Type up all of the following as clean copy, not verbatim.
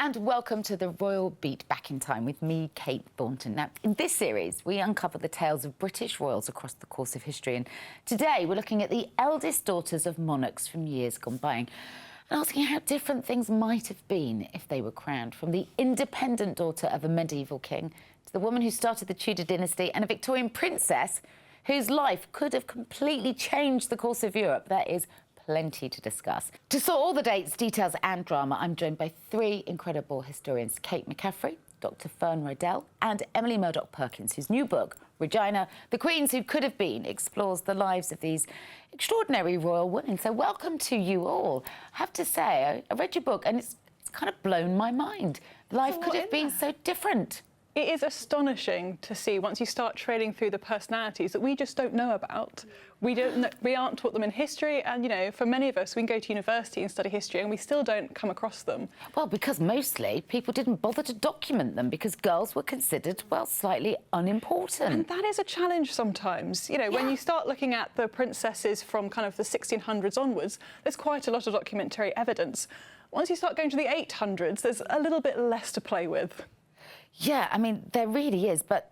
and welcome to the Royal Beat Back in Time with me, Kate Thornton. Now, in this series, we uncover the tales of British royals across the course of history, and today we're looking at the eldest daughters of monarchs from years gone by and asking how different things might have been if they were crowned, from the independent daughter of a medieval king to the woman who started the Tudor dynasty and a Victorian princess whose life could have completely changed the course of Europe. There is plenty to discuss. To sort all the dates, details and drama, I'm joined by three incredible historians, Kate McCaffrey, Dr Fern Riddell and Emily Murdoch Perkins, whose new book, Regina, The Queens Who Could Have Been, explores the lives of these extraordinary royal women. So welcome to you all. I have to say, I read your book and it's kind of blown my mind. Life could have been so different. It is astonishing to see, once you start trading through the personalities that we just don't know about. We aren't taught them in history, and, you know, for many of us, we can go to university and study history and we still don't come across them. Well, because mostly people didn't bother to document them because girls were considered, well, slightly unimportant. And that is a challenge sometimes. You know, when you start looking at the princesses from kind of the 1600s onwards, there's quite a lot of documentary evidence. Once you start going to the 800s, there's a little bit less to play with. Yeah, I mean, there really is, but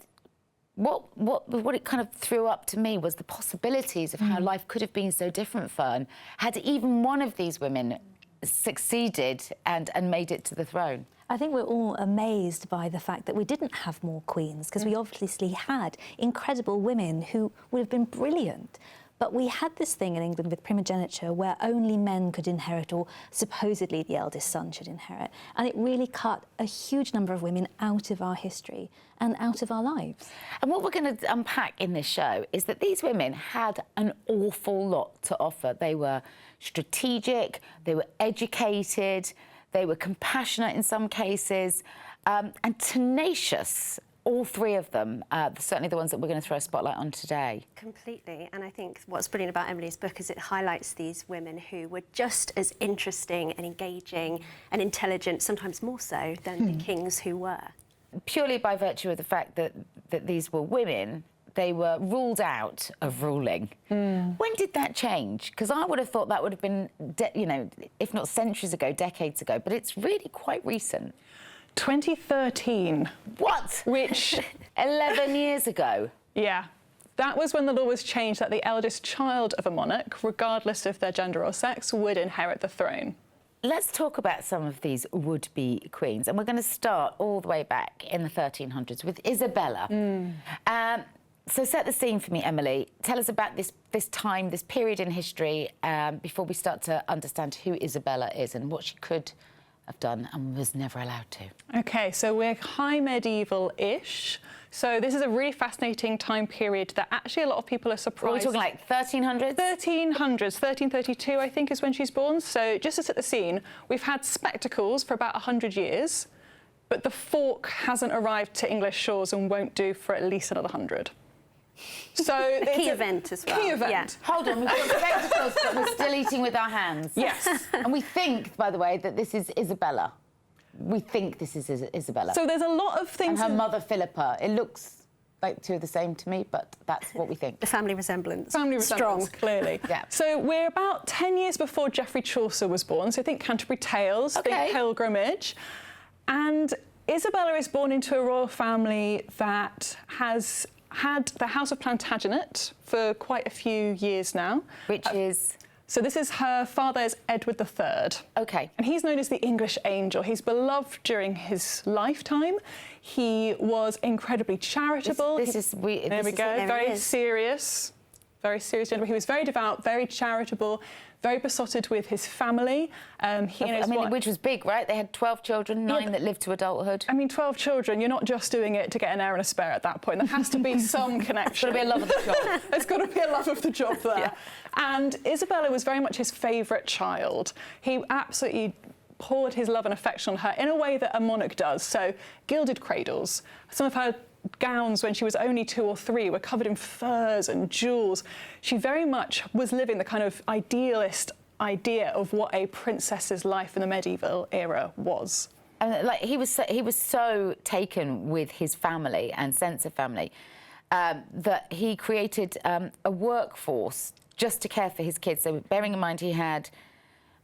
what it kind of threw up to me was the possibilities of how life could have been so different, Fern, had even one of these women succeeded and made it to the throne. I think we're all amazed by the fact that we didn't have more queens, because we obviously had incredible women who would have been brilliant. But we had this thing in England with primogeniture where only men could inherit, or supposedly the eldest son should inherit. And it really cut a huge number of women out of our history and out of our lives. And what we're going to unpack in this show is that these women had an awful lot to offer. They were strategic, they were educated, they were compassionate in some cases, and tenacious. All three of them, certainly the ones that we're going to throw a spotlight on today. Completely. And I think what's brilliant about Emily's book is it highlights these women who were just as interesting and engaging and intelligent, sometimes more so, than the kings who were. Purely by virtue of the fact that these were women, they were ruled out of ruling. When did that change? Because I would have thought that would have been, you know, if not centuries ago, decades ago, but it's really quite recent. 2013. What? Which... 11 years ago. Yeah. That was when the law was changed that the eldest child of a monarch, regardless of their gender or sex, would inherit the throne. Let's talk about some of these would-be queens, and we're going to start all the way back in the 1300s with Isabella. So set the scene for me, Emily. Tell us about this time, this period in history, before we start to understand who Isabella is and what she could have done and was never allowed to. OK, so we're high medieval-ish. So this is a really fascinating time period that actually a lot of people are surprised. Are we talking like 1300s? 1300s, 1332, I think, is when she's born. So just to set the scene, we've had spectacles for about 100 years, but the fork hasn't arrived to English shores and won't do for at least another 100. So a key event as well. Key event. Yeah. Hold on, we've got spectacles, but we're still eating with our hands. Yes. And we think, by the way, that this is Isabella. We think this is Isabella. So there's a lot of things... And her mother, Philippa. It looks like two of the same to me, but that's what we think. The family resemblance. Family resemblance, strong. clearly. Yeah. So we're about 10 years before Geoffrey Chaucer was born. So think Canterbury Tales, think Pilgrimage. And Isabella is born into a royal family that has had the House of Plantagenet for quite a few years now. Which is? So this is her father is Edward III. OK. And he's known as the English Angel. He's beloved during his lifetime. He was incredibly charitable. There we go. Very serious. Very serious gentleman. He was very devout, very charitable, very besotted with his family. Which was big, right? They had 12 children, 9 that lived to adulthood. I mean, 12 children, you're not just doing it to get an heir and a spare at that point. There has to be some connection. There's got to be a love of the job. There's got to be a love of the job there. Yeah. And Isabella was very much his favourite child. He absolutely poured his love and affection on her in a way that a monarch does. So, gilded cradles. Some of her gowns when she was only 2 or 3 were covered in furs and jewels. She very much was living the kind of idealist idea of what a princess's life in the medieval era was. And like he was so taken with his family and sense of family that he created a workforce just to care for his kids. So bearing in mind he had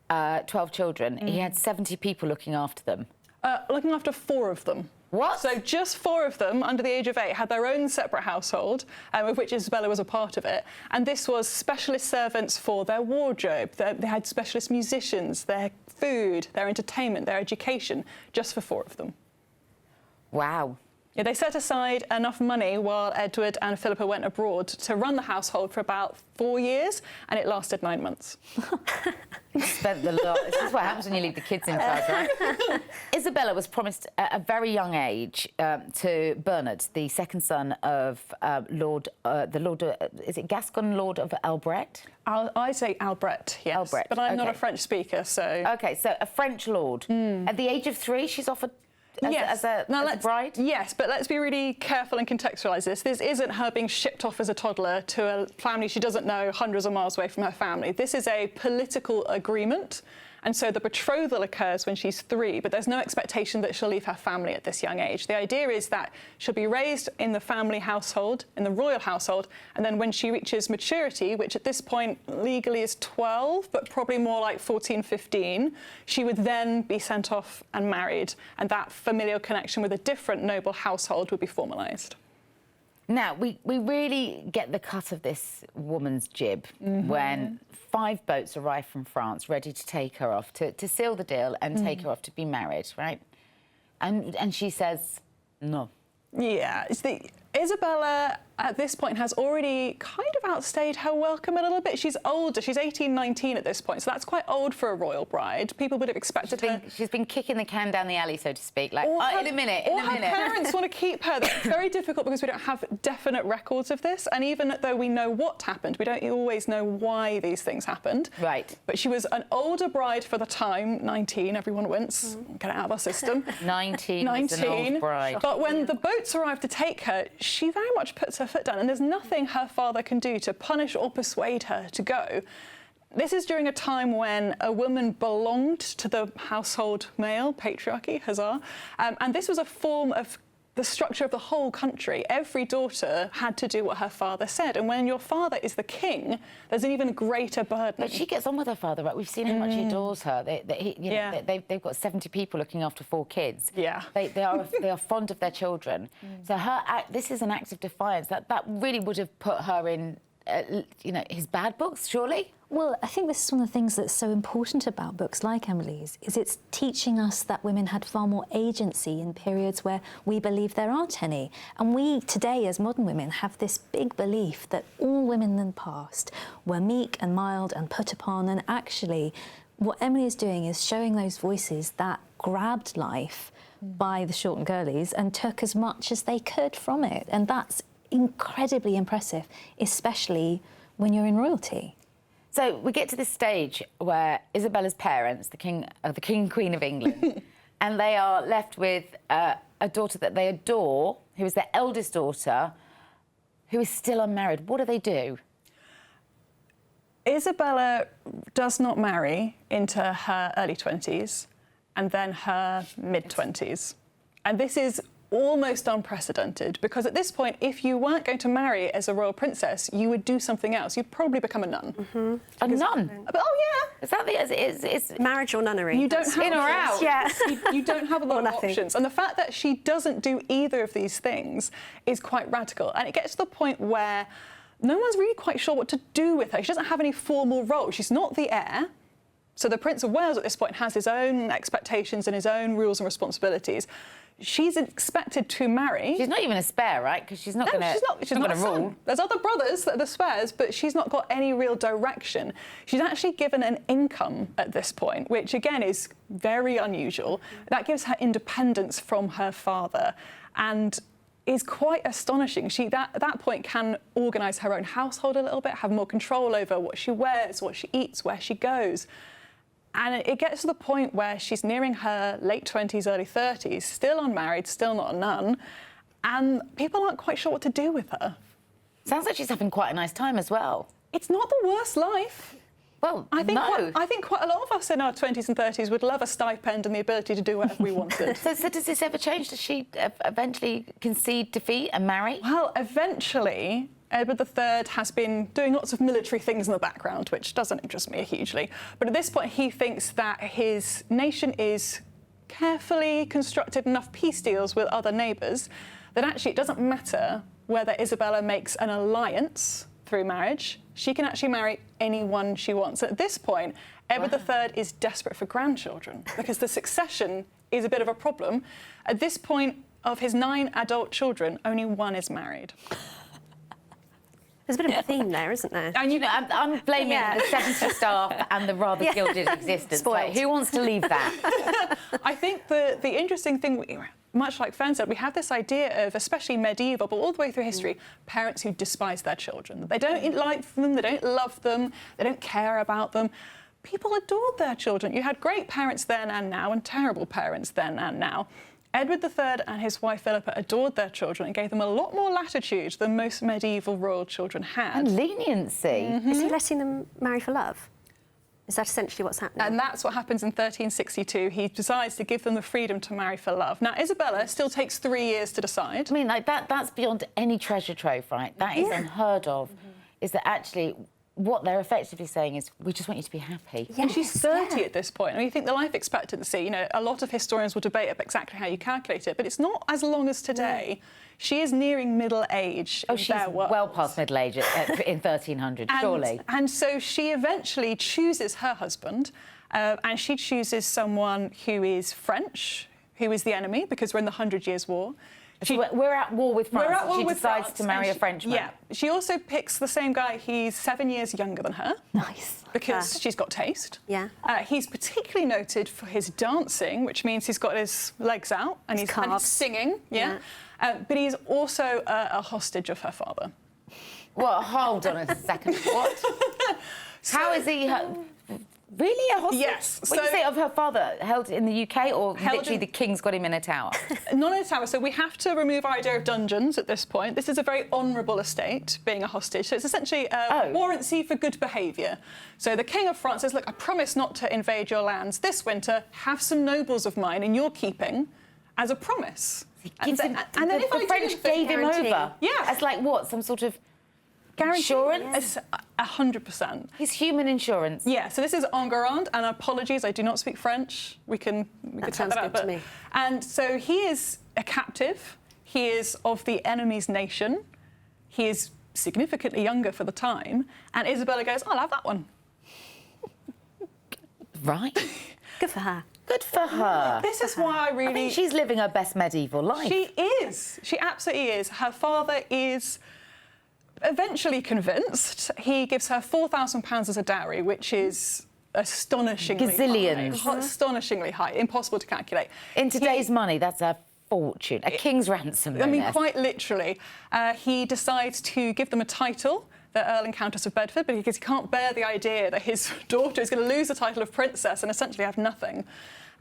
12 children, he had 70 people looking after them. Looking after 4 of them. What? So just 4 of them, under the age of 8, had their own separate household, of which Isabella was a part of it. And this was specialist servants for their wardrobe. They had specialist musicians, their food, their entertainment, their education, just for 4 of them. Wow. Yeah, they set aside enough money while Edward and Philippa went abroad to run the household for about 4 years, and it lasted 9 months. Spent the lot. This is what happens when you leave the kids in charge, right? Isabella was promised at a very young age to Bernard, the second son of is it Gascon Lord of Albret? I say Albret, yes. Albret, but I'm not okay. a French speaker, so... OK, so a French lord. At the age of 3, she's offered as a bride? Yes, but let's be really careful and contextualise this. This isn't her being shipped off as a toddler to a family she doesn't know hundreds of miles away from her family. This is a political agreement. And so the betrothal occurs when she's 3, but there's no expectation that she'll leave her family at this young age. The idea is that she'll be raised in the family household, in the royal household, and then when she reaches maturity, which at this point legally is 12, but probably more like 14, 15, she would then be sent off and married, and that familial connection with a different noble household would be formalised. Now, we really get the cut of this woman's jib when 5 boats arrive from France ready to take her off, to seal the deal and take her off to be married, right? And she says no. Yeah, Isabella at this point has already kind of outstayed her welcome a little bit. She's older. She's 18, 19 at this point, so that's quite old for a royal bride. People would have expected her... She's been kicking the can down the alley, so to speak, like, in a minute, Or her parents want to keep her. That's very difficult because we don't have definite records of this, and even though we know what happened, we don't always know why these things happened. Right. But she was an older bride for the time, 19, everyone wince, get it out of our system. 19 is an old bride. But when the boats arrive to take her, she very much puts her foot down, and there's nothing her father can do to punish or persuade her to go. This is during a time when a woman belonged to the household male, patriarchy, huzzah, and this was a form of the structure of the whole country. Every daughter had to do what her father said, and when your father is the king, there's an even greater burden. But she gets on with her father, right? We've seen how much he adores her. They've got 70 people looking after 4 kids. Yeah. They are fond of their children. So this is an act of defiance. That really would have put her in, his bad books, surely? Well, I think this is one of the things that's so important about books like Emily's, is it's teaching us that women had far more agency in periods where we believe there aren't any. And we today, as modern women, have this big belief that all women in the past were meek and mild and put upon, and actually what Emily is doing is showing those voices that grabbed life by the short and girlies and took as much as they could from it. And that's incredibly impressive, especially when you're in royalty. So we get to this stage where Isabella's parents, the king and queen of England, and they are left with a daughter that they adore, who is their eldest daughter, who is still unmarried. What do? Isabella does not marry into her early 20s and then her mid-20s. And this is almost unprecedented, because at this point, if you weren't going to marry as a royal princess, you would do something else. You'd probably become a nun. A nun? But, oh, yeah. Is that it's marriage or nunnery? You don't have in or out. Yeah. you don't have a lot of nothing. options. And the fact that she doesn't do either of these things is quite radical. And it gets to the point where no one's really quite sure what to do with her. She doesn't have any formal role. She's not the heir. So the Prince of Wales at this point has his own expectations and his own rules and responsibilities. She's expected to marry. She's not even a spare, right? Because she's not going to rule. There's other brothers that are the spares, but she's not got any real direction. She's actually given an income at this point, which again is very unusual. That gives her independence from her father, and is quite astonishing. She, at that point, can organise her own household a little bit, have more control over what she wears, what she eats, where she goes. And it gets to the point where she's nearing her late 20s, early 30s, still unmarried, still not a nun, and people aren't quite sure what to do with her. Sounds like she's having quite a nice time as well. It's not the worst life. Well, I think quite a lot of us in our 20s and 30s would love a stipend and the ability to do whatever we wanted. So does this ever change? Does she eventually concede defeat and marry? Well, eventually, Edward III has been doing lots of military things in the background, which doesn't interest me hugely. But at this point, he thinks that his nation is carefully constructed enough peace deals with other neighbours that actually it doesn't matter whether Isabella makes an alliance through marriage. She can actually marry anyone she wants. At this point, Edward III is desperate for grandchildren because the succession is a bit of a problem. At this point, of his 9 adult children, only 1 is married. There's a bit of a theme there, isn't there? And you know, I'm blaming the 70 staff and the rather gilded existence. Like, who wants to leave that? I think the interesting thing, much like Fern said, we have this idea of, especially medieval, but all the way through history, parents who despise their children. They don't like them, they don't love them, they don't care about them. People adored their children. You had great parents then and now, and terrible parents then and now. Edward III and his wife Philippa adored their children and gave them a lot more latitude than most medieval royal children had. And leniency. Is he letting them marry for love? Is that essentially what's happening? And that's what happens in 1362. He decides to give them the freedom to marry for love. Now, Isabella still takes 3 years to decide. I mean, like, that's beyond any treasure trove, right? That is unheard of, is that actually what they're effectively saying is, we just want you to be happy. Yes, and she's 30 at this point. I mean, you think the life expectancy, you know, a lot of historians will debate exactly how you calculate it, but it's not as long as today. She is nearing middle age. Oh, she's well past middle age in 1300, surely. And so she eventually chooses her husband, and she chooses someone who is French, who is the enemy, because we're in the 100 Years' War. We're at war with France. She decides to marry a Frenchman. Yeah. She also picks the same guy. He's 7 years younger than her. Nice. Because she's got taste. Yeah. He's particularly noted for his dancing, which means he's got his legs out and he's singing. Yeah. But he's also a hostage of her father. Well, hold on a second. What? How is he... Really, a hostage? Yes. When you say of her father, held in the UK, or literally the king's got him in a tower? Not in a tower. So we have to remove our idea of dungeons at this point. This is a very honourable estate, being a hostage. So it's essentially a warranty for good behaviour. So the King of France says, look, I promise not to invade your lands this winter. Have some nobles of mine in your keeping as a promise. And then if the French gave him over. Yeah. As like what? Some sort of... Insurance? 100%. His human insurance. Yeah, so this is en garant, and apologies, I do not speak French. We can that sounds good to me. And so he is a captive. He is of the enemy's nation. He is significantly younger for the time. And Isabella goes, I'll have that one. Right. Good for her. Good for her. This is why I really... I think she's living her best medieval life. She is. She absolutely is. Her father is... eventually convinced. He gives her £4,000 as a dowry, which is astonishingly high. Astonishingly high, impossible to calculate. In today's money, that's a fortune, a king's ransom. I mean, quite literally. He decides to give them a title, the Earl and Countess of Bedford, because he can't bear the idea that his daughter is going to lose the title of princess and essentially have nothing.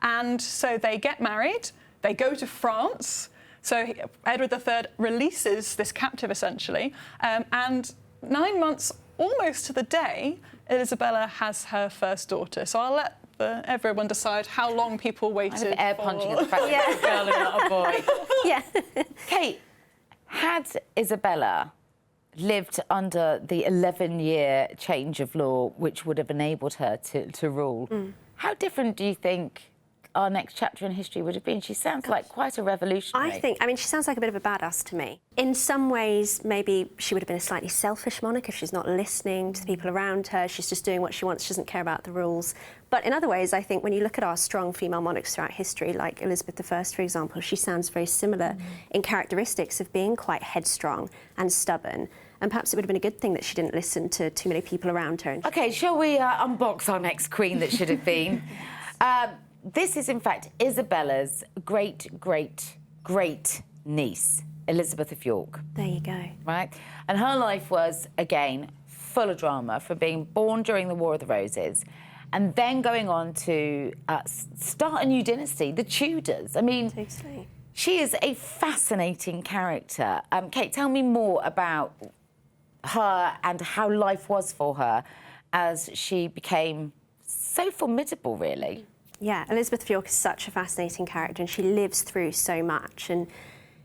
And so they get married, they go to France. So Edward III releases this captive, essentially, and 9 months, almost to the day, Isabella has her first daughter. So I'll let everyone decide how long people waited. Air punching at the fact that it's a girl and not a boy. Yeah. Kate, had Isabella lived under the 11-year change of law, which would have enabled her to rule, how different do you think our next chapter in history would have been? She sounds like quite a revolutionary. I mean, she sounds like a bit of a badass to me. In some ways, maybe she would have been a slightly selfish monarch if she's not listening to the people around her. She's just doing what she wants. She doesn't care about the rules. But in other ways, I think when you look at our strong female monarchs throughout history, like Elizabeth I, for example, she sounds very similar in characteristics of being quite headstrong and stubborn. And perhaps it would have been a good thing that she didn't listen to too many people around her. OK, shall we unbox our next queen that should have been? This is, in fact, Isabella's great-great-great-niece, Elizabeth of York. There you go. Right? And her life was, again, full of drama, from being born during the War of the Roses and then going on to start a new dynasty, the Tudors. I mean, Totally. She is a fascinating character. Kate, tell me more about her and how life was for her as she became so formidable, really. Yeah, Elizabeth of York is such a fascinating character, and she lives through so much. And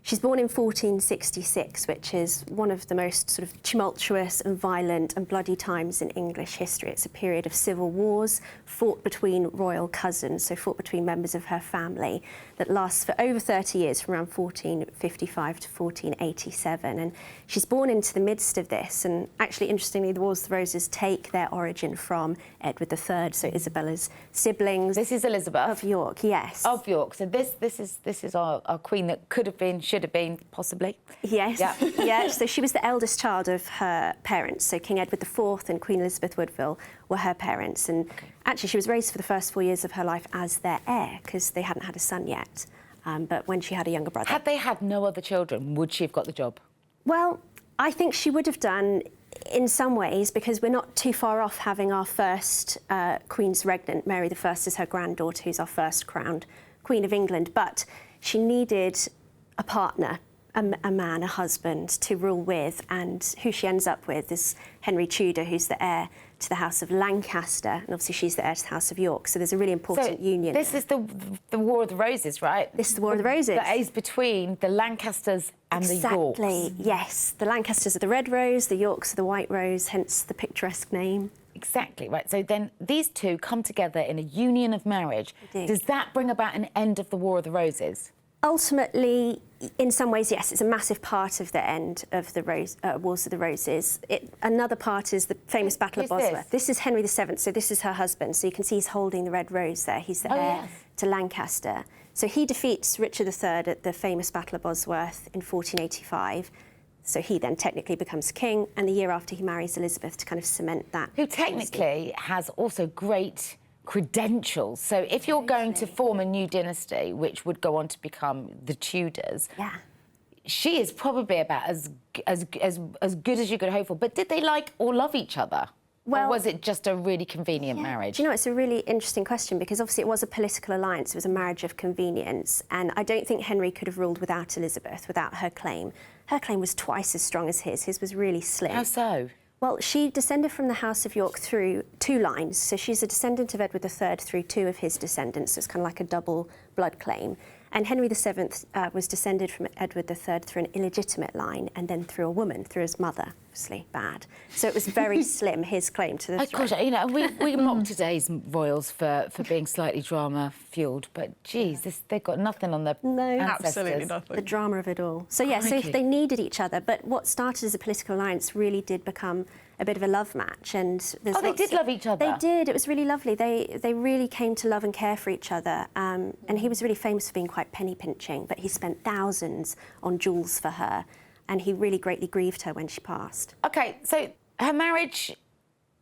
She's born in 1466, which is one of the most sort of tumultuous and violent and bloody times in English history. It's a period of civil wars fought between royal cousins, so fought between members of her family, that lasts for over 30 years, from around 1455 to 1487. And she's born into the midst of this. And actually, interestingly, the Wars of the Roses take their origin from Edward III, so Isabella's siblings. This is Elizabeth of York, yes. Of York. So this is our queen that could have been, should have been, possibly. Yes. Yeah. Yeah. So she was the eldest child of her parents. So King Edward IV and Queen Elizabeth Woodville were her parents. And actually, she was raised for the first 4 years of her life as their heir, because they hadn't had a son yet. But when she had a younger brother. Had they had no other children, would she have got the job? Well, I think she would have done in some ways, because we're not too far off having our first Queen's regnant. Mary I is her granddaughter, who's our first crowned Queen of England. But she needed a partner, a man, a husband to rule with, and who she ends up with is Henry Tudor, who's the heir to the House of Lancaster, and obviously she's the heir to the House of York, so there's a really important union. This is the War of the Roses, right? This is the War of the Roses. That is between the Lancasters and the Yorks. Exactly, yes. The Lancasters are the red rose, the Yorks are the white rose, hence the picturesque name. Exactly, right. So then these two come together in a union of marriage. Does that bring about an end of the War of the Roses? Ultimately, in some ways, yes, it's a massive part of the end of the Wars of the Roses. Another part is the famous Battle of Bosworth. This is Henry VII, so this is her husband. So you can see he's holding the red rose there. He's the heir to Lancaster. So he defeats Richard III at the famous Battle of Bosworth in 1485. So he then technically becomes king, and the year after he marries Elizabeth to kind of cement that. Who technically has also great credentials. So if you're going to form a new dynasty, which would go on to become the Tudors, she is probably about as good as you could hope for. But did they like or love each other? Well, or was it just a really convenient marriage? Do you know, it's a really interesting question, because obviously it was a political alliance. It was a marriage of convenience. And I don't think Henry could have ruled without Elizabeth, without her claim. Her claim was twice as strong as his. His was really slim. How so? Well, she descended from the House of York through two lines. So she's a descendant of Edward III through two of his descendants. So it's kind of like a double blood claim. And Henry VII was descended from Edward III through an illegitimate line, and then through a woman, through his mother. Obviously bad. So it was very slim, his claim to the throne. Gosh, you know, we mock today's royals for being slightly drama-fueled, but geez, they've got nothing on their ancestors. Absolutely nothing. The drama of it all. So yeah, so they needed each other, but what started as a political alliance really did become a bit of a love match. And they did love each other? They did. It was really lovely. They really came to love and care for each other. And he was really famous for being quite penny-pinching, but he spent thousands on jewels for her, and he really greatly grieved her when she passed. OK, so her marriage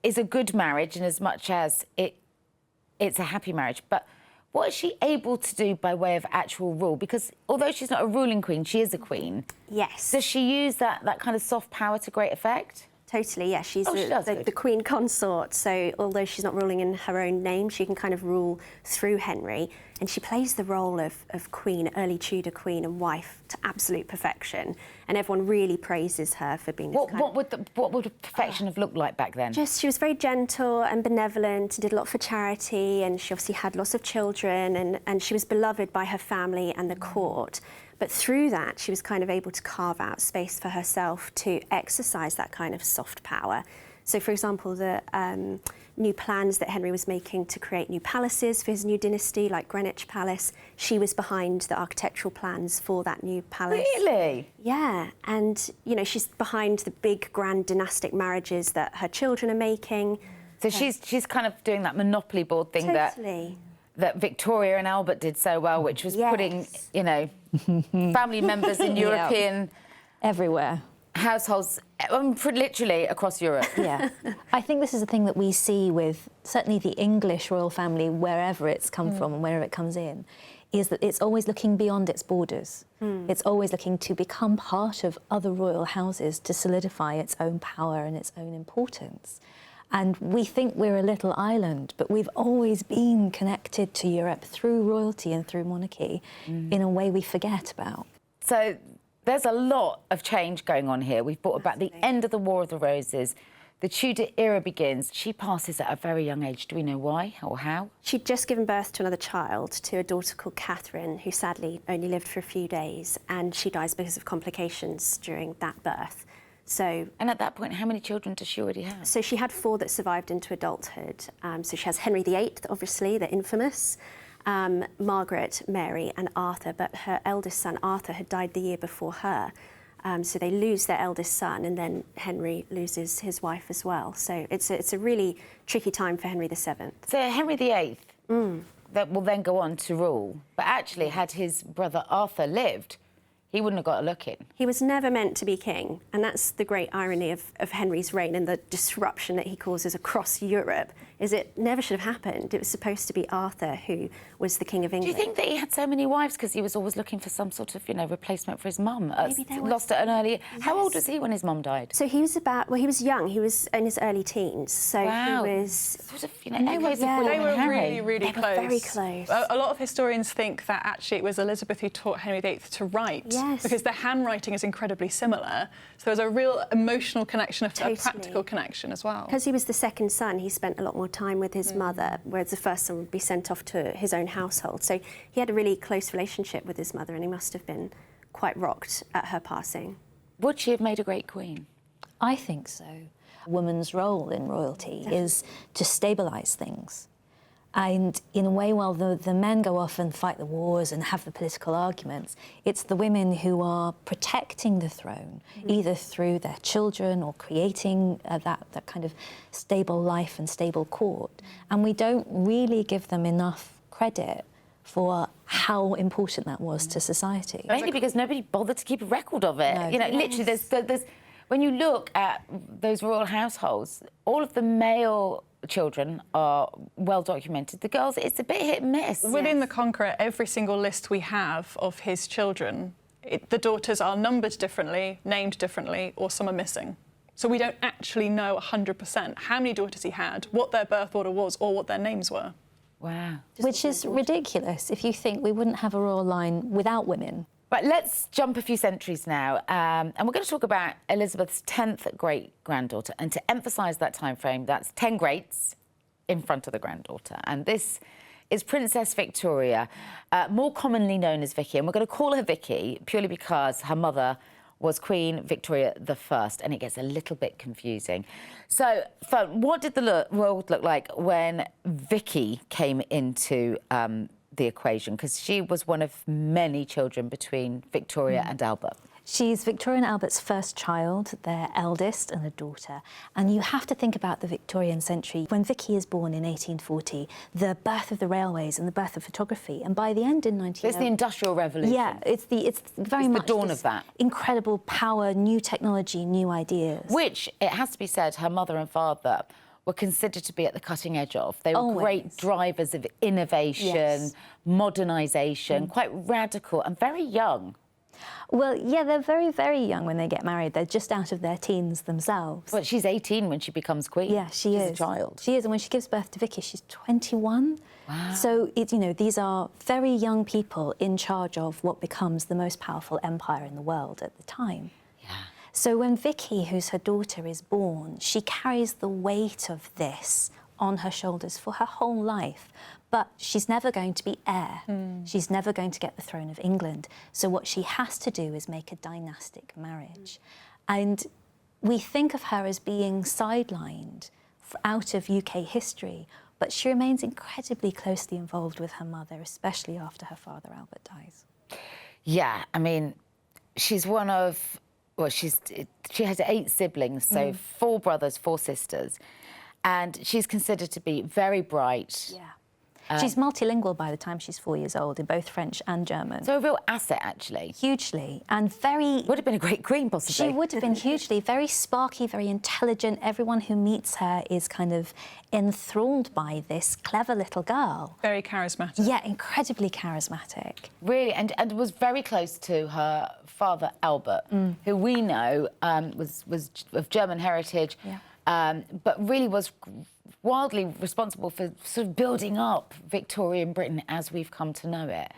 is a good marriage in as much as it's a happy marriage, but what is she able to do by way of actual rule? Because although she's not a ruling queen, she is a queen. Yes. Does she use that kind of soft power to great effect? Totally, yeah. She's the queen consort, so although she's not ruling in her own name, she can kind of rule through Henry, and she plays the role of queen, early Tudor queen and wife to absolute perfection, and everyone really praises her for being this what would perfection have looked like back then? She was very gentle and benevolent, and did a lot for charity, and she obviously had lots of children, and she was beloved by her family and the court. But through that, she was kind of able to carve out space for herself to exercise that kind of soft power. So, for example, the new plans that Henry was making to create new palaces for his new dynasty, like Greenwich Palace, she was behind the architectural plans for that new palace. Really? Yeah, and, you know, she's behind the big, grand dynastic marriages that her children are making. So she's kind of doing that monopoly board thing that Victoria and Albert did so well, which was putting, you know, family members in European everywhere households, literally across Europe. Yeah. I think this is a thing that we see with certainly the English royal family, wherever it's come from and wherever it comes in, is that it's always looking beyond its borders. It's always looking to become part of other royal houses to solidify its own power and its own importance. And we think we're a little island, but we've always been connected to Europe through royalty and through monarchy in a way we forget about. So there's a lot of change going on here. We've brought about the end of the War of the Roses, the Tudor era begins. She passes at a very young age. Do we know why or how? She'd just given birth to another child, to a daughter called Catherine, who sadly only lived for a few days, and she dies because of complications during that birth. So, and at that point, how many children does she already have? So she had 4 that survived into adulthood. So she has Henry VIII, obviously, the infamous, Margaret, Mary and Arthur, but her eldest son, Arthur, had died the year before her. So they lose their eldest son, and then Henry loses his wife as well. So it's a really tricky time for Henry VII. So Henry VIII, that will then go on to rule, but actually had his brother Arthur lived, he wouldn't have got a look in. He was never meant to be king, and that's the great irony of Henry's reign and the disruption that he causes across Europe, is it never should have happened. It was supposed to be Arthur who was the King of England. Do you think that he had so many wives because he was always looking for some sort of, replacement for his mum? Maybe there was. Lost at an early... Yes. How old was he when his mum died? So he was he was young. He was in his early teens. So wow. he was... Sort of, echoes of William They and were Harry. really close. Very close. A lot of historians think that actually it was Elizabeth who taught Henry VIII to write. Yes. Because their handwriting is incredibly similar. So there's a real emotional connection, a practical connection as well. Because he was the second son, he spent a lot more time with his mother, whereas the first son would be sent off to his own household. So he had a really close relationship with his mother, and he must have been quite rocked at her passing. Would she have made a great queen? I think so. A woman's role in royalty is to stabilise things. And in a way, while the men go off and fight the wars and have the political arguments, it's the women who are protecting the throne, either through their children or creating that kind of stable life and stable court. And we don't really give them enough credit for how important that was to society. Mainly because nobody bothered to keep a record of it. No. Literally, there's when you look at those royal households, all of the male children are well documented. The girls, it's a bit hit and miss. Within the Conqueror, every single list we have of his children, the daughters are numbered differently, named differently, or some are missing. So we don't actually know 100% how many daughters he had, what their birth order was, or what their names were. Wow. Which is ridiculous if you think we wouldn't have a royal line without women. Right, let's jump a few centuries now, and we're going to talk about Elizabeth's 10th great-granddaughter. And to emphasise that time frame, that's 10 greats in front of the granddaughter. And this is Princess Victoria, more commonly known as Vicky. And we're going to call her Vicky purely because her mother was Queen Victoria I, and it gets a little bit confusing. So, Fern, what did the world look like when Vicky came into the equation? Because she was one of many children between Victoria and Albert. She's Victoria and Albert's first child, their eldest and a daughter. And you have to think about the Victorian century. When Vicky is born in 1840, the birth of the railways and the birth of photography. And by the end in 1900... It's the Industrial Revolution. Yeah, it's very much the dawn of that. Incredible power, new technology, new ideas. Which, it has to be said, her mother and father were considered to be at the cutting edge of. They were Always. Great drivers of innovation, Yes. modernisation, quite radical and very young. Well, yeah, they're very, very young when they get married. They're just out of their teens themselves. But she's 18 when she becomes queen. Yeah, she's a child. She is, and when she gives birth to Vicky, she's 21. Wow. So, these are very young people in charge of what becomes the most powerful empire in the world at the time. Yeah. So when Vicky, who's her daughter, is born, she carries the weight of this on her shoulders for her whole life. But she's never going to be heir. She's never going to get the throne of England. So what she has to do is make a dynastic marriage. And we think of her as being sidelined out of UK history, but she remains incredibly closely involved with her mother, especially after her father, Albert, dies. Yeah, I mean, she's one of... Well, she has 8 siblings, so 4 brothers, 4 sisters. And she's considered to be very bright. Yeah. She's multilingual by the time she's 4 years old in both French and German. So a real asset, actually. Hugely, and very... Would have been a great queen, possibly. She would have been hugely, very sparky, very intelligent. Everyone who meets her is kind of enthralled by this clever little girl. Very charismatic. Yeah, incredibly charismatic. Really, and was very close to her father, Albert, who we know was of German heritage, but really was wildly responsible for sort of building up Victorian Britain as we've come to know it.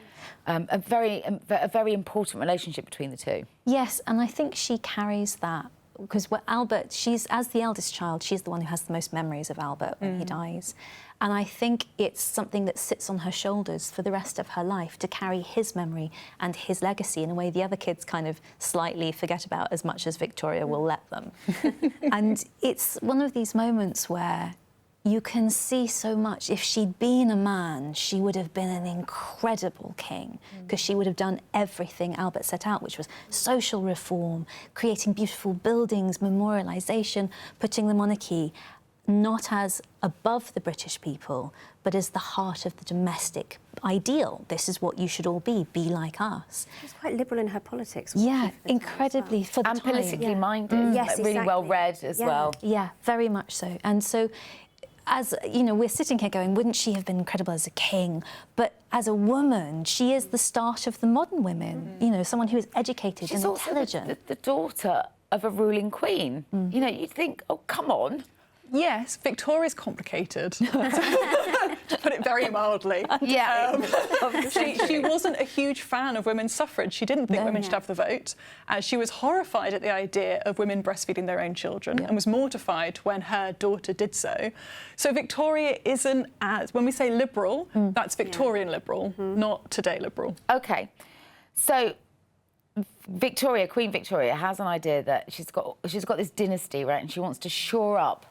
A very important relationship between the two. Yes, and I think she carries that because Albert, as the eldest child, she's the one who has the most memories of Albert when he dies. And I think it's something that sits on her shoulders for the rest of her life, to carry his memory and his legacy in a way the other kids kind of slightly forget about, as much as Victoria will let them. And it's one of these moments where you can see so much. If she'd been a man, she would have been an incredible king, because she would have done everything Albert set out, which was social reform, creating beautiful buildings, memorialisation, putting the monarchy not as above the British people, but as the heart of the domestic ideal. This is what you should all be like us. She was quite liberal in her politics. Yeah, incredibly for the time. And politically minded, Yes, really exactly. well read as well. Yeah, very much so. And so, as you know, we're sitting here going, wouldn't she have been incredible as a king? But as a woman, she is the start of the modern women. You know, someone who is educated She's and also intelligent. the daughter of a ruling queen. You know, you'd think, oh, come on. Yes, Victoria's complicated, to put it very mildly. Yeah. She wasn't a huge fan of women's suffrage. She didn't think women should have the vote. She was horrified at the idea of women breastfeeding their own children and was mortified when her daughter did so. So Victoria isn't as, when we say liberal, that's Victorian liberal, not today liberal. OK, so Victoria, Queen Victoria, has an idea that she's got this dynasty, right, and she wants to shore up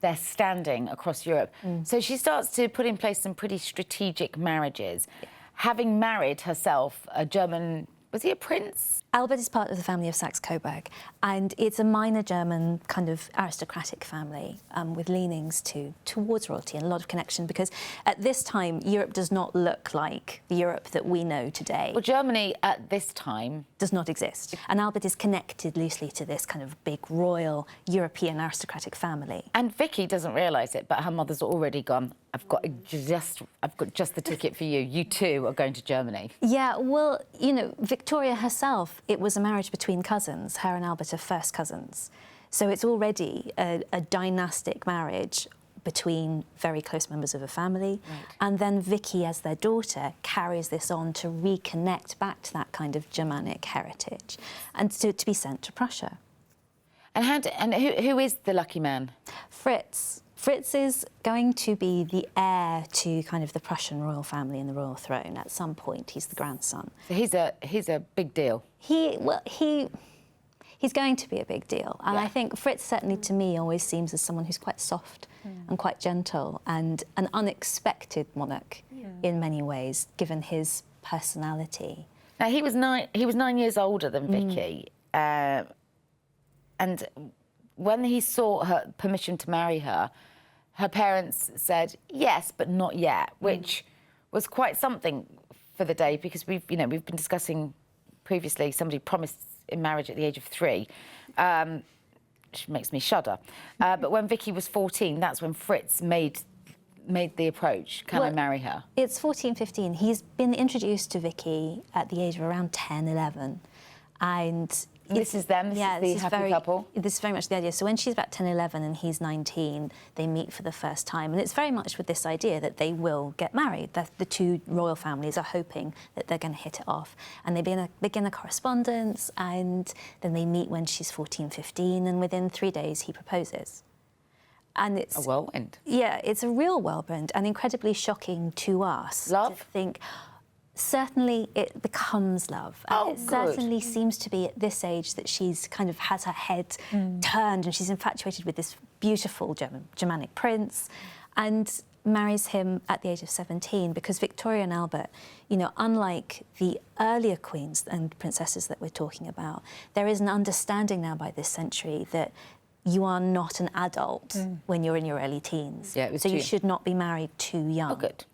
their standing across Europe. So she starts to put in place some pretty strategic marriages. Having married herself a German, was he a prince? Albert is part of the family of Saxe-Coburg, and it's a minor German kind of aristocratic family with leanings towards royalty and a lot of connection, because at this time, Europe does not look like the Europe that we know today. Well, Germany at this time Does not exist. And Albert is connected loosely to this kind of big royal European aristocratic family. And Vicky doesn't realise it, but her mother's already gone, I've got just the ticket for you. You two are going to Germany. Yeah, well, you know, Victoria herself, it was a marriage between cousins. Her and Albert are first cousins. So it's already a dynastic marriage between very close members of a family. Right. And then Vicky, as their daughter, carries this on to reconnect back to that kind of Germanic heritage and to be sent to Prussia. And who is the lucky man? Fritz. Fritz is going to be the heir to kind of the Prussian royal family and the royal throne at some point. He's the grandson. So he's a big deal. He's going to be a big deal. And I think Fritz, certainly to me, always seems as someone who's quite soft and quite gentle and an unexpected monarch in many ways, given his personality. Now, he was 9 years older than Vicky. And when he sought her permission to marry her, her parents said yes, but not yet, which was quite something for the day, because we've been discussing previously somebody promised in marriage at the age of 3, which makes me shudder. But when Vicky was 14, that's when Fritz made the approach. Can I marry her? It's 14, 15. He's been introduced to Vicky at the age of around 10, 11. And this is them? This is the happy couple? This is very much the idea. So when she's about 10, 11 and he's 19, they meet for the first time. And it's very much with this idea that they will get married, that the two royal families are hoping that they're going to hit it off. And they begin a correspondence, and then they meet when she's 14, 15, and within 3 days he proposes. And it's a whirlwind. Yeah, it's a real whirlwind and incredibly shocking to us. Love? To think, certainly it becomes love. Oh, it certainly seems to be at this age that she's kind of has her head turned and she's infatuated with this beautiful Germanic prince and marries him at the age of 17, because Victoria and Albert, you know, unlike the earlier queens and princesses that we're talking about, there is an understanding now by this century that you are not an adult when you're in your early teens. Yeah, it was so you should not be married too young. Oh, good.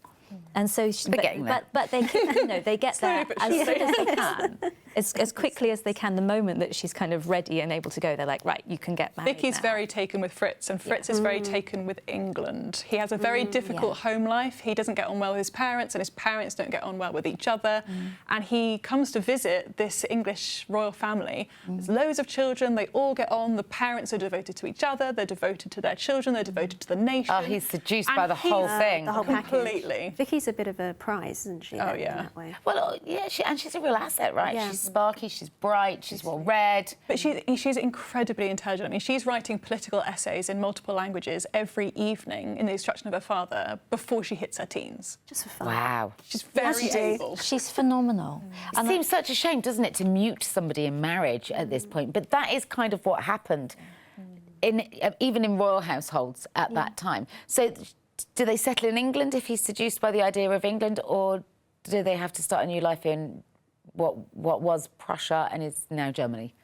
And so, but they, you know, they get there as soon as they can, as quickly as they can. The moment that she's kind of ready and able to go, they're like, right, you can get married. Vicky's now. very taken with Fritz, and Fritz is very taken with England. He has a very difficult home life. He doesn't get on well with his parents, and his parents don't get on well with each other. And he comes to visit this English royal family. There's loads of children. They all get on. The parents are devoted to each other. They're devoted to their children. They're devoted to the nation. Oh, he's seduced by the whole thing. The whole completely. Vicky's a bit of a prize, isn't she? Oh, in yeah. that way? Well, yeah, she's a real asset, right? Yeah. She's sparky, she's bright, she's well-read. But she's incredibly intelligent. I mean, she's writing political essays in multiple languages every evening in the instruction of her father before she hits her teens. Just for fun. Wow. She's very able. She's phenomenal. It seems such a shame, doesn't it, to mute somebody in marriage at this point? But that is kind of what happened, even in royal households at that time. So do they settle in England if he's seduced by the idea of England, or do they have to start a new life in what was Prussia and is now Germany?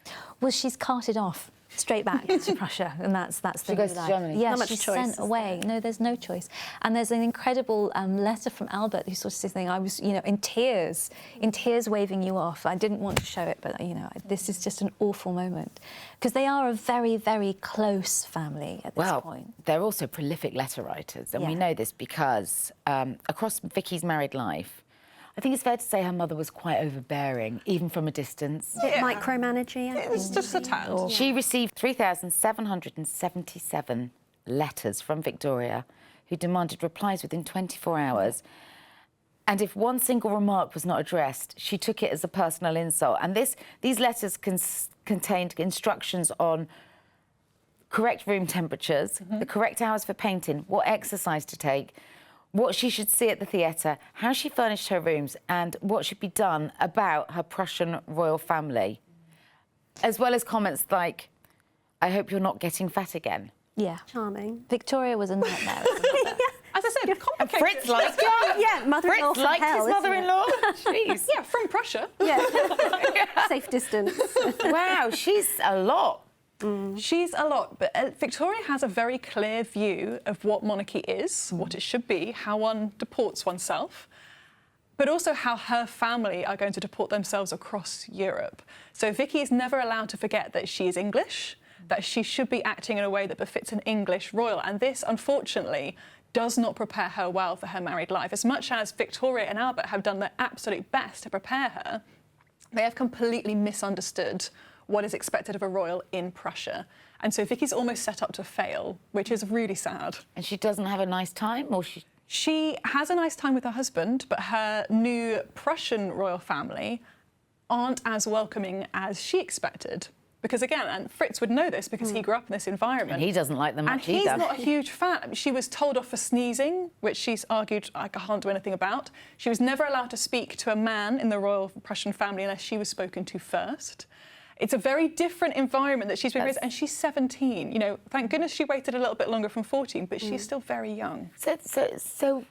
Well, she's carted off straight back to Prussia, and that's the She goes to Germany? Yeah, Not much she's choice, sent is there? away. No, there's no choice. And there's an incredible letter from Albert who sort of says something. I was, in tears waving you off. I didn't want to show it, but this is just an awful moment because they are a very, very close family at this point. They're also prolific letter writers, and we know this because across Vicky's married life, I think it's fair to say her mother was quite overbearing, even from a distance. Micromanaging. It's just a tad. She received 3,777 letters from Victoria, who demanded replies within 24 hours. And if one single remark was not addressed, she took it as a personal insult. And these letters contained instructions on correct room temperatures, the correct hours for painting, what exercise to take, what she should see at the theatre, how she furnished her rooms, and what should be done about her Prussian royal family, as well as comments like, I hope you're not getting fat again. Yeah. Charming. Victoria was a nightmare. As I said, complicated. Fritz liked her. Yeah, mother-in-law Fritz from liked hell, his isn't it? mother-in-law. Jeez. Yeah, from Prussia. Yeah. Safe distance. Wow, she's a lot. She's a lot, but Victoria has a very clear view of what monarchy is, what it should be, how one deports oneself, but also how her family are going to deport themselves across Europe. So Vicky is never allowed to forget that she is English, that she should be acting in a way that befits an English royal, and this, unfortunately, does not prepare her well for her married life. As much as Victoria and Albert have done their absolute best to prepare her, they have completely misunderstood what is expected of a royal in Prussia. And so Vicky's almost set up to fail, which is really sad. And she doesn't have a nice time, or she... She has a nice time with her husband, but her new Prussian royal family aren't as welcoming as she expected. Because again, and Fritz would know this because he grew up in this environment. And he doesn't like them much either. either. And he's not a huge fan. I mean, she was told off for sneezing, which she's argued I can't do anything about. She was never allowed to speak to a man in the royal Prussian family unless she was spoken to first. It's a very different environment that she's been raised in, and she's 17. Thank goodness she waited a little bit longer from 14, but she's still very young. So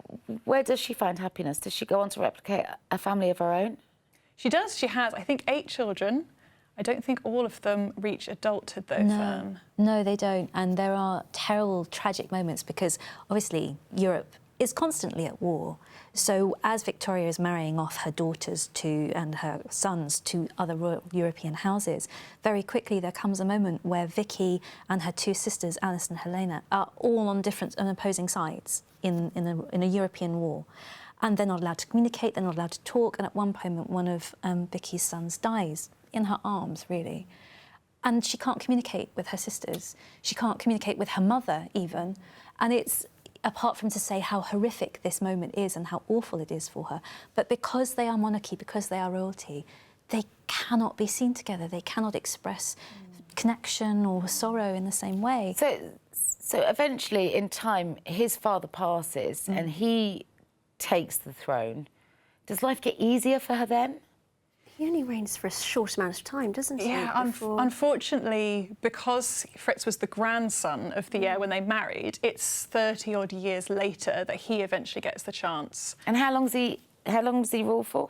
where does she find happiness? Does she go on to replicate a family of her own? She does. She has, I think, 8 children. I don't think all of them reach adulthood, though, Fern. No, they don't. And there are terrible, tragic moments because, obviously, Europe is constantly at war. So as Victoria is marrying off her daughters and her sons to other royal European houses, very quickly there comes a moment where Vicky and her 2 sisters, Alice and Helena, are all on different and opposing sides in a European war. And they're not allowed to communicate, they're not allowed to talk, and at one moment one of Vicky's sons dies in her arms, really. And she can't communicate with her sisters. She can't communicate with her mother, even. And it's, apart from to say how horrific this moment is and how awful it is for her, but because they are monarchy, because they are royalty, they cannot be seen together. They cannot express connection or sorrow in the same way. So eventually, in time, his father passes and he takes the throne. Does life get easier for her then? He only reigns for a short amount of time, doesn't he? Yeah, unfortunately, because Fritz was the grandson of the heir when they married, it's 30-odd years later that he eventually gets the chance. And how long does he rule for?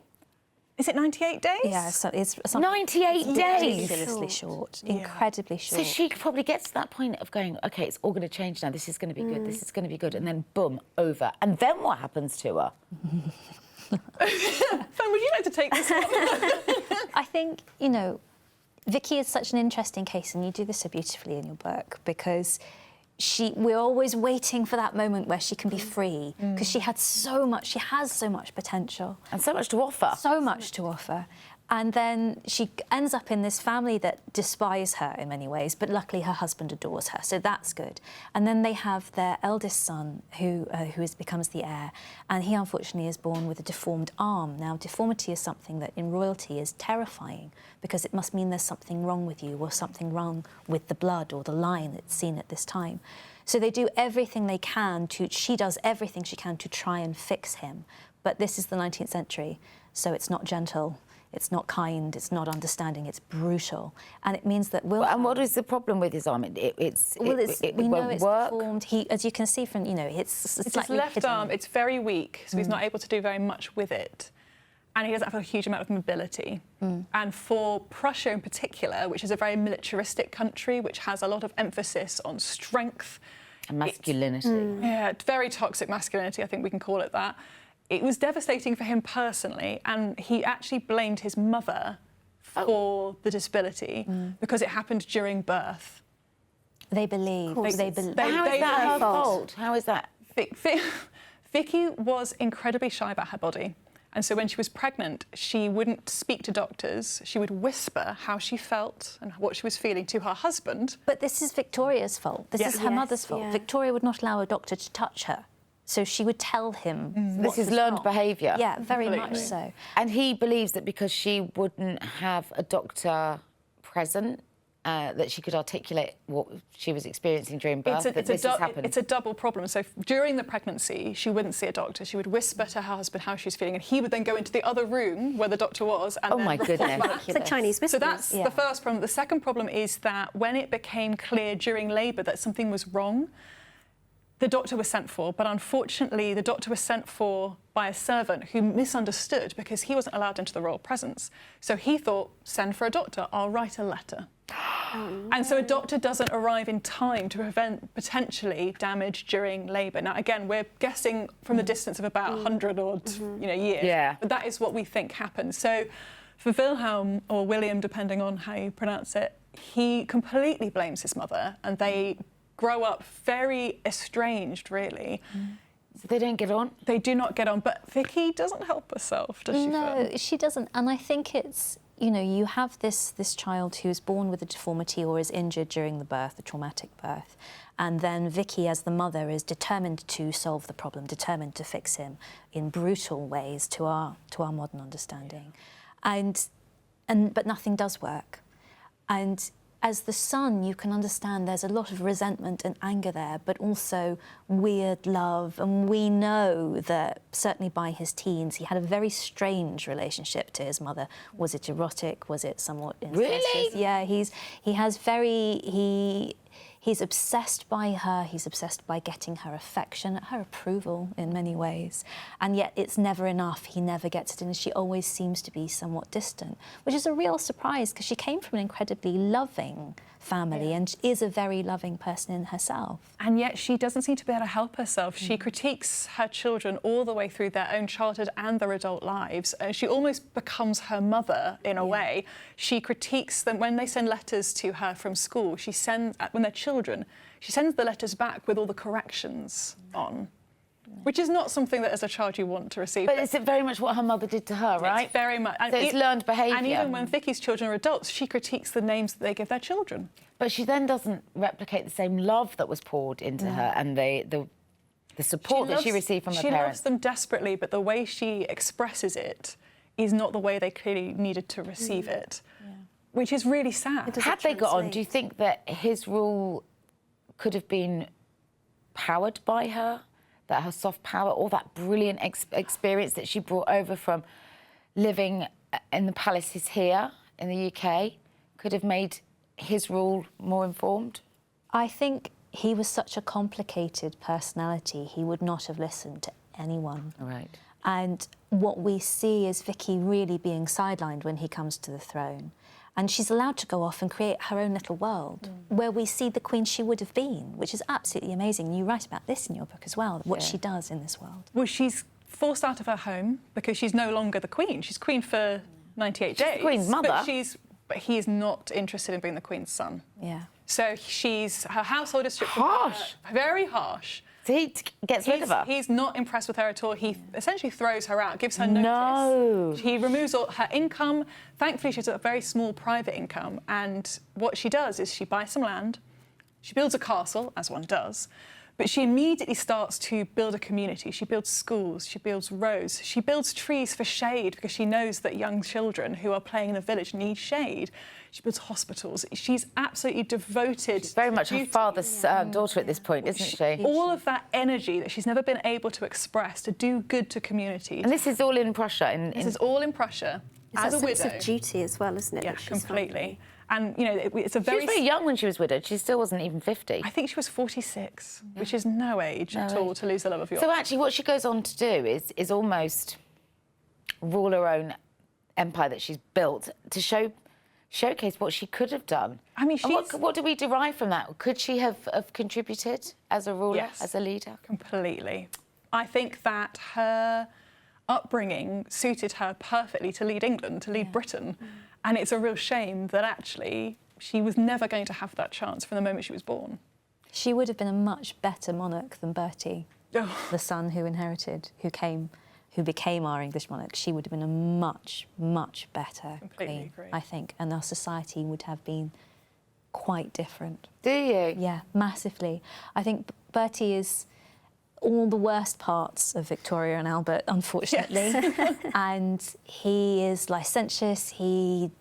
Is it 98 days? Yeah, so it's 98 days! Ridiculously short, incredibly short. So she probably gets to that point of going, OK, it's all going to change now, this is going to be good, this is going to be good, and then boom, over. And then what happens to her? Fern, would you like to take this one? I think, Vicky is such an interesting case, and you do this so beautifully in your book, because we're always waiting for that moment where she can be free, because she has so much potential. And so much to offer. So much to offer. And then she ends up in this family that despise her in many ways, but luckily her husband adores her, so that's good. And then they have their eldest son, who becomes the heir, and he unfortunately is born with a deformed arm. Now, deformity is something that in royalty is terrifying, because it must mean there's something wrong with you, or something wrong with the blood or the line that's seen at this time. So they do everything they can she does everything she can to try and fix him. But this is the 19th century, so it's not gentle. It's not kind, it's not understanding, it's brutal. And it means that And what is the problem with his arm? we know it's deformed. As you can see from, it's his slightly left hidden. arm, it's very weak, so he's not able to do very much with it. And he doesn't have a huge amount of mobility. And for Prussia in particular, which is a very militaristic country, which has a lot of emphasis on strength. And masculinity. Yeah, very toxic masculinity, I think we can call it that. It was devastating for him personally, and he actually blamed his mother for the disability because it happened during birth. They believe. How is that her fault? How is that? Vicky was incredibly shy about her body. And so when she was pregnant, she wouldn't speak to doctors. She would whisper how she felt and what she was feeling to her husband. But this is Victoria's fault. This is her mother's fault. Yeah. Victoria would not allow a doctor to touch her. So she would tell him. This is learned behaviour. Yeah, very much so. And he believes that because she wouldn't have a doctor present, that she could articulate what she was experiencing during birth, it's a double problem. So during the pregnancy, she wouldn't see a doctor. She would whisper to her husband how she was feeling, and he would then go into the other room where the doctor was and then report back. It's like Chinese whispers. So that's the first problem. The second problem is that when it became clear during labour that something was wrong, the doctor was sent for, but unfortunately the doctor was sent for by a servant who misunderstood because he wasn't allowed into the royal presence. So he thought, send for a doctor, I'll write a letter. And so a doctor doesn't arrive in time to prevent potentially damage during labour. Now, again, we're guessing from the distance of about 100 odd years, but that is what we think happened. So for Wilhelm, or William, depending on how you pronounce it, he completely blames his mother, and they grow up very estranged, really. So they don't get on? They do not get on, but Vicky doesn't help herself, does she? No, she doesn't. And I think it's, you have this child who's born with a deformity or is injured during the birth, the traumatic birth, and then Vicky, as the mother, is determined to solve the problem, determined to fix him in brutal ways to our modern understanding. But nothing does work. And as the son, you can understand there's a lot of resentment and anger there, but also weird love. And we know that certainly by his teens, he had a very strange relationship to his mother. Was it erotic? Was it somewhat incestuous? Really? Yeah, he's obsessed by her. He's obsessed by getting her affection, her approval in many ways. And yet it's never enough. He never gets it, and she always seems to be somewhat distant, which is a real surprise because she came from an incredibly loving family and is a very loving person in herself. And yet she doesn't seem to be able to help herself. She critiques her children all the way through their own childhood and their adult lives. She almost becomes her mother in a way. She critiques them when they send letters to her from school. She sends, when they're children, she sends the letters back with all the corrections on. Which is not something that as a child you want to receive. But is it very much what her mother did to her, right? It's very much. So it's learned behaviour. And even when Vicky's children are adults, she critiques the names that they give their children. But she then doesn't replicate the same love that was poured into her and the support that she received from her parents. She loves them desperately, but the way she expresses it is not the way they clearly needed to receive it, which is really sad. Had they got on, do you think that his rule could have been powered by her? That her soft power, all that brilliant experience that she brought over from living in the palaces here in the UK could have made his rule more informed? I think he was such a complicated personality, he would not have listened to anyone. Right. And what we see is Vicky really being sidelined when he comes to the throne. And she's allowed to go off and create her own little world where we see the queen she would have been, which is absolutely amazing. You write about this in your book as well, what she does in this world. Well, she's forced out of her home because she's no longer the queen. She's queen for 98 days. The queen's mother. But he is not interested in being the queen's son. Yeah. So her household is stripped from her, very harsh. So he gets rid of her? He's not impressed with her at all. He essentially throws her out, gives her notice. No. He removes all her income. Thankfully, she has a very small private income. And what she does is she buys some land, she builds a castle, as one does, but she immediately starts to build a community. She builds schools, she builds roads, she builds trees for shade because she knows that young children who are playing in the village need shade. She builds hospitals. She's absolutely devoted. She's very much to her father's daughter at this point, isn't she? all of that energy that she's never been able to express to do good to community. And this is all in Prussia. This is all in Prussia as a It's widow. sense of duty as well, isn't it? Yeah, that she's completely. And, you know, it's a She very... was very young when she was widowed. She still wasn't even 50. I think she was 46, which is no age at all to lose the love of your... So actually what she goes on to do is almost rule her own empire that she's built to showcase what she could have done. I mean, And she's... what do we derive from that? Could she have contributed as a ruler, Yes. as a leader? Completely. I think that her upbringing suited her perfectly to lead England, to lead Britain. And it's a real shame that actually she was never going to have that chance from the moment she was born. She would have been a much better monarch than Bertie, Oh. the son who became our English monarch. She would have been a much, much better Completely queen, agree. I think, and our society would have been quite different. Do you? Yeah, massively. I think Bertie is all the worst parts of Victoria and Albert, unfortunately. And he is licentious. He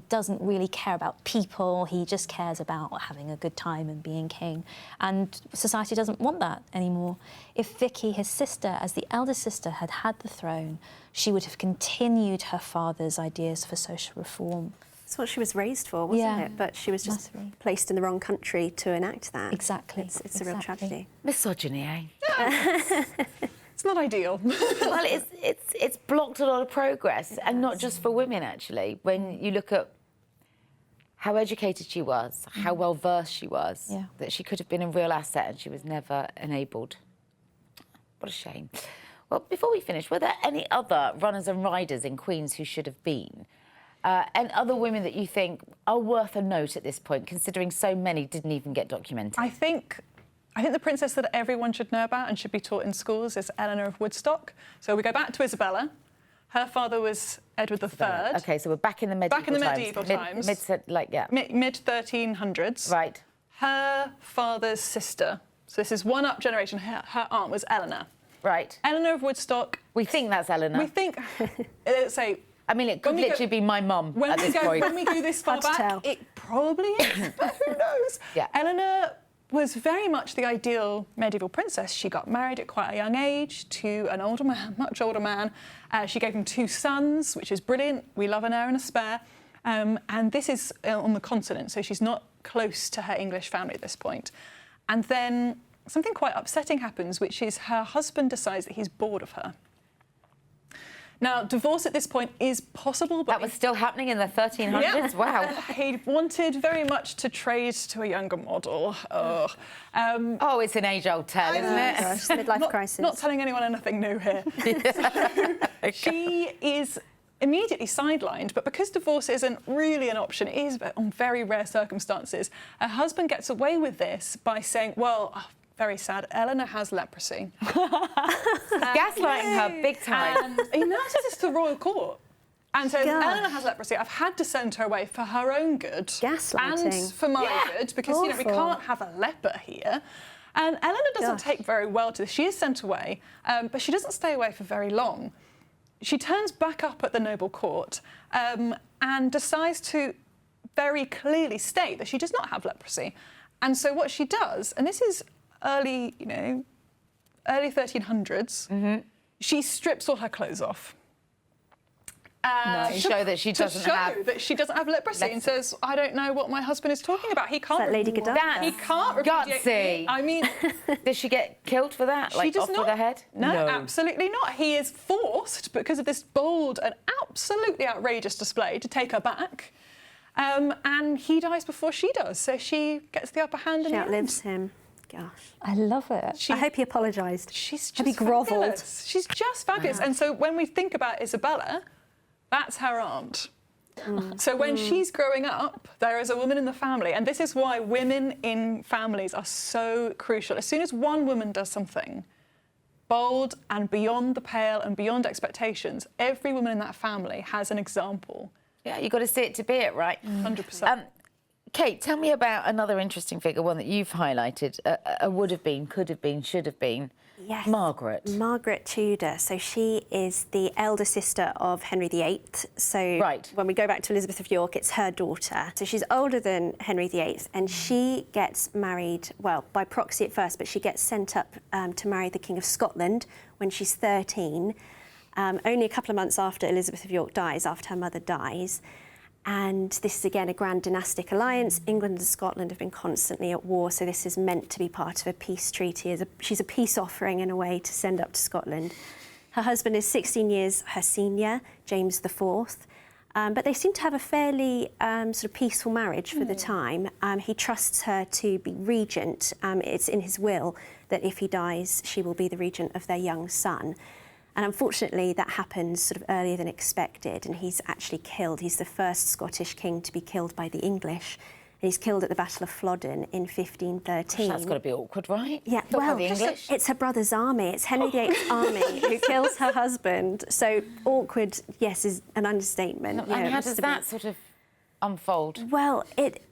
doesn't really care about people. He just cares about having a good time and being king. And society doesn't want that anymore. If Vicky, his sister, as the eldest sister, had had the throne, she would have continued her father's ideas for social reform. That's what she was raised for, wasn't Yeah, it? But she was just massively. placed in the wrong country to enact that. Exactly. It's a real tragedy. Misogyny, eh? It's not ideal. Well, it's blocked a lot of progress, and not just for women, actually. When you look at how educated she was, how well-versed she was, Yeah. that she could have been a real asset and she was never enabled. What a shame. Well, before we finish, were there any other runners and riders in Queens who should have been? And other women that you think are worth a note at this point, considering so many didn't even get documented? I think the princess that everyone should know about and should be taught in schools is Eleanor of Woodstock. So we go back to Isabella. Her father was Edward III. OK, so we're back in the medieval times. Back in the medieval times. Mid-1300s. Right. Her father's sister. So this is one up generation. Her aunt was Eleanor. Right. Eleanor of Woodstock. We think that's Eleanor. We think, let's say... I mean, it could literally be my mum at this point. When we go this far Hard to back, tell. it probably is, but who knows? Yeah. Eleanor was very much the ideal medieval princess. She got married at quite a young age to an older man, much older man. She gave him 2 sons, which is brilliant. We love an heir and a spare. And this is on the continent, so she's not close to her English family at this point. And then something quite upsetting happens, which is her husband decides that he's bored of her. Now, divorce at this point is possible, but... That was still happening in the 1300s? Yeah. Wow. He wanted very much to trade to a younger model. Oh, Oh, it's an age-old tale, isn't it? Gosh, midlife crisis. Not telling anyone anything new here. She is immediately sidelined, but because divorce isn't really an option, it is on very rare circumstances, her husband gets away with this by saying, well... very sad. Eleanor has leprosy. Gaslighting her big time. And he announces this to the royal court and says, Gosh. Eleanor has leprosy. I've had to send her away for her own good. Gaslighting. And for my good, because you know, we Awful. can't have a leper here. And Eleanor doesn't Gosh. take very well to this. She is sent away, but she doesn't stay away for very long. She turns back up at the noble court and decides to very clearly state that she does not have leprosy. And so what she does, and this is early 1300s, she strips all her clothes off. To show that she doesn't have leprosy and says, I don't know what my husband is talking about. He can't. It's like Lady Godiva. He can't repudiate me. Gutsy. I mean, Does she get killed for that? Like, she does off not. with her head? No, absolutely not. He is forced, because of this bold and absolutely outrageous display, to take her back. And he dies before she does, so she gets the upper hand. She outlives him. Gosh. I love it. I hope he apologised. She's Hope he just grovelled. fabulous. She's just fabulous. And so when we think about Isabella, that's her aunt. So when she's growing up, there is a woman in the family, and this is why women in families are so crucial. As soon as one woman does something bold and beyond the pale and beyond expectations, every woman in that family has an example. Yeah, you've got to see it to be it, right? 100%. Kate, tell me about another interesting figure, one that you've highlighted, a would have been, could have been, should have been. Yes. Margaret. Margaret Tudor. So she is the elder sister of Henry VIII. So when we go back to Elizabeth of York, it's her daughter. So she's older than Henry VIII, and she gets married, well, by proxy at first, but she gets sent up to marry the King of Scotland when she's 13, only a couple of months after Elizabeth of York dies, after her mother dies. And this is, again, a grand dynastic alliance. England and Scotland have been constantly at war, so this is meant to be part of a peace treaty. She's a peace offering, in a way, to send up to Scotland. Her husband is 16 years her senior, James IV, but they seem to have a fairly sort of peaceful marriage for the time. He trusts her to be regent. It's in his will that if he dies, she will be the regent of their young son. And unfortunately, that happens sort of earlier than expected, and he's actually killed. He's the first Scottish king to be killed by the English. And he's killed at the Battle of Flodden in 1513. Gosh, that's got to be awkward, right? Yeah, Killed well, by the English. It's her brother's army. It's Henry VIII's army who kills her husband. So awkward, yes, is an understatement. And how does that sort of unfold? Well, it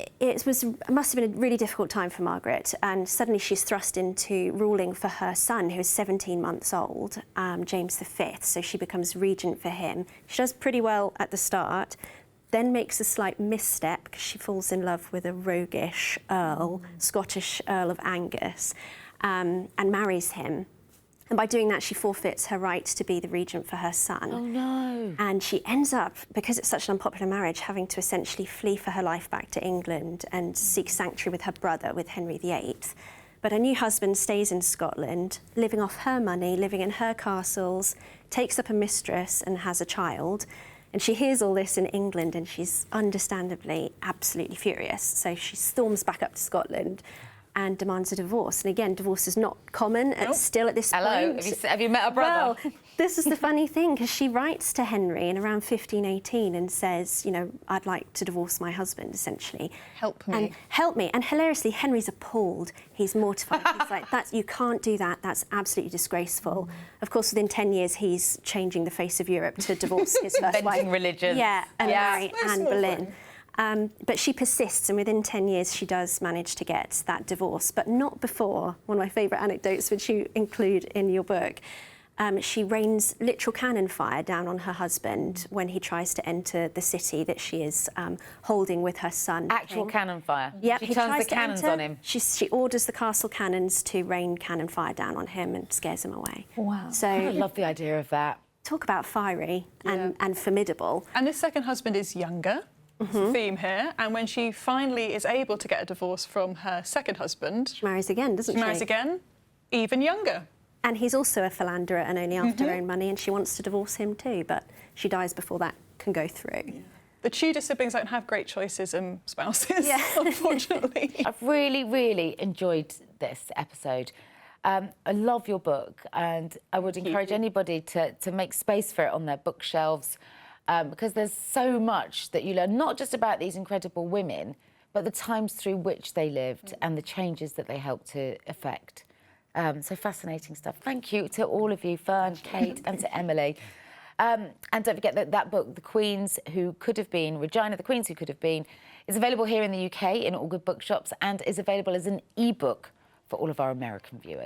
must have been a really difficult time for Margaret, and suddenly she's thrust into ruling for her son, who is 17 months old, James V. So she becomes regent for him. She does pretty well at the start, then makes a slight misstep because she falls in love with a roguish earl, Scottish Earl of Angus, and marries him. And by doing that, she forfeits her right to be the regent for her son. Oh, no. And she ends up, because it's such an unpopular marriage, having to essentially flee for her life back to England and seek sanctuary with her brother, with Henry VIII. But her new husband stays in Scotland, living off her money, living in her castles, takes up a mistress and has a child. And she hears all this in England, and she's understandably absolutely furious. So she storms back up to Scotland and demands a divorce. And again, divorce is not common still at this point. Have you met a brother? Well, this is the funny thing, because she writes to Henry in around 1518 and says, you know, I'd like to divorce my husband, essentially. Help me. And help me. And hilariously, Henry's appalled. He's mortified. He's like, you can't do that. That's absolutely disgraceful. Of course, within 10 years, he's changing the face of Europe to divorce his first wife. Inventing religion. Yeah, and marry Anne Boleyn. But she persists, and within 10 years she does manage to get that divorce, but not before, one of my favourite anecdotes, which you include in your book, she rains literal cannon fire down on her husband when he tries to enter the city that she is holding with her son. Actual cannon fire? Yep, She turns the cannons on him? She orders the castle cannons to rain cannon fire down on him and scares him away. Wow. So I love the idea of that. Talk about fiery and formidable. And this second husband is younger. Theme here, and when she finally is able to get a divorce from her second husband, She marries again, doesn't she? She marries again, even younger. And he's also a philanderer and only after her own money, and she wants to divorce him too, but she dies before that can go through. Yeah. The Tudor siblings don't have great choices in spouses, unfortunately. I've really, really enjoyed this episode. I love your book, and I would encourage anybody to make space for it on their bookshelves, because there's so much that you learn, not just about these incredible women, but the times through which they lived and the changes that they helped to effect. So fascinating stuff. Thank you to all of you, Fern, Kate, and to Emily. And don't forget that that book, The Queens Who Could Have Been, Regina, The Queens Who Could Have Been, is available here in the UK in all good bookshops and is available as an e-book for all of our American viewers.